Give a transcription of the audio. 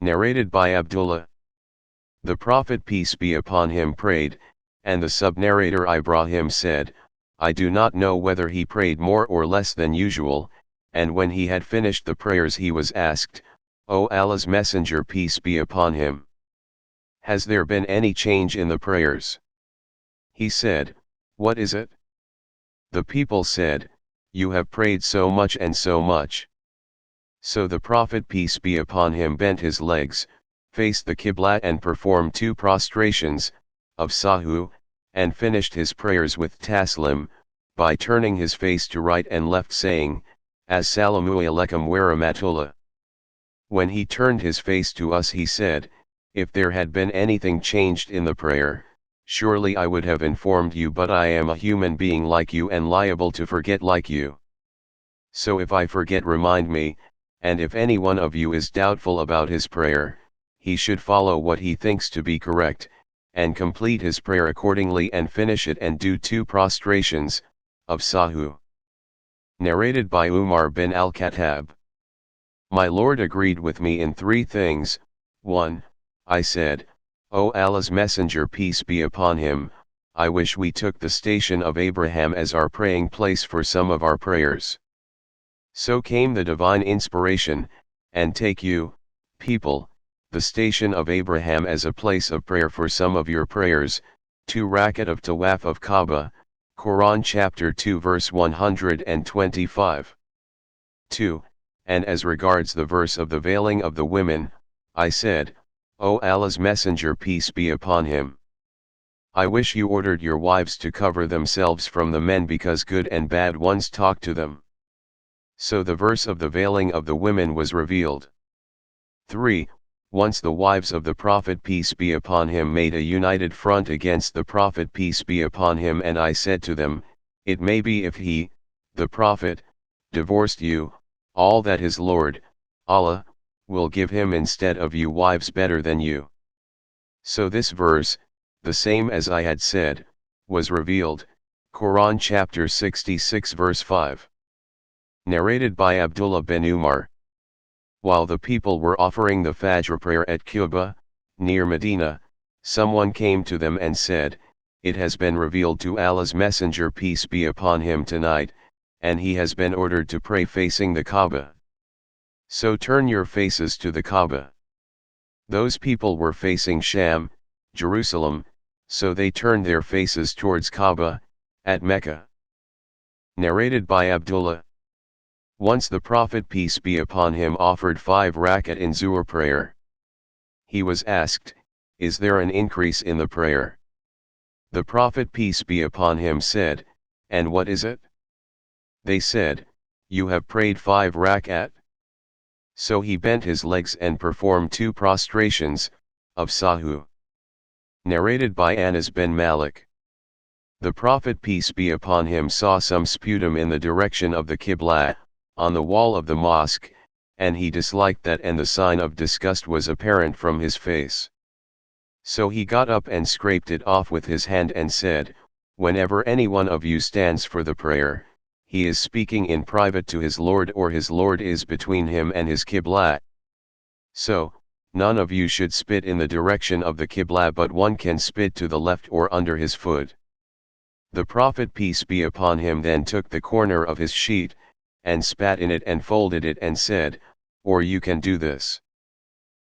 Narrated by Abdullah. The Prophet peace be upon him prayed, and the sub-narrator Ibrahim said, I do not know whether he prayed more or less than usual, and when he had finished the prayers he was asked, O Allah's Messenger peace be upon him, has there been any change in the prayers? He said, what is it? The people said, you have prayed so much and so much. So the Prophet peace be upon him bent his legs, faced the Qibla and performed 2 prostrations, of Sahih, and finished his prayers with taslim, by turning his face to right and left saying, As-salamu alaykum wa rahmatullah. When he turned his face to us he said, if there had been anything changed in the prayer, surely I would have informed you, but I am a human being like you and liable to forget like you. So if I forget, remind me, and if any one of you is doubtful about his prayer, he should follow what he thinks to be correct, and complete his prayer accordingly and finish it and do 2 prostrations, of Sahih. Narrated by Umar bin al-Khattab. My Lord agreed with me in 3 things. 1. I said, O Allah's Messenger peace be upon him, I wish we took the station of Abraham as our praying place for some of our prayers. So came the divine inspiration, and take you, people, the station of Abraham as a place of prayer for some of your prayers, 2 rakat of Tawaf of Kaaba, Quran chapter 2 verse 125. 2. And as regards the verse of the veiling of the women, I said, O Allah's Messenger peace be upon him, I wish you ordered your wives to cover themselves from the men because good and bad ones talk to them. So the verse of the veiling of the women was revealed. 3. Once the wives of the Prophet peace be upon him made a united front against the Prophet peace be upon him, and I said to them, it may be if he, the Prophet, divorced you, all that his Lord, Allah, will give him instead of you wives better than you. So this verse, the same as I had said, was revealed, Quran chapter 66 verse 5. Narrated by Abdullah bin Umar. While the people were offering the Fajr prayer at Quba, near Medina, someone came to them and said, it has been revealed to Allah's Messenger peace be upon him tonight, and he has been ordered to pray facing the Kaaba. So turn your faces to the Kaaba. Those people were facing Sham, Jerusalem, so they turned their faces towards Kaaba, at Mecca. Narrated by Abdullah. Once the Prophet peace be upon him offered 5 rakat in Zuhr prayer. He was asked, is there an increase in the prayer? The Prophet peace be upon him said, and what is it? They said, you have prayed 5 rakat. So he bent his legs and performed 2 prostrations, of Sahih. Narrated by Anas bin Malik. The Prophet peace be upon him saw some sputum in the direction of the Qibla, on the wall of the mosque, and he disliked that, and the sign of disgust was apparent from his face. So he got up and scraped it off with his hand and said, whenever any one of you stands for the prayer, he is speaking in private to his Lord, or his Lord is between him and his Qibla. So, none of you should spit in the direction of the Qibla, but one can spit to the left or under his foot. The Prophet peace be upon him then took the corner of his sheet, and spat in it and folded it and said, or you can do this.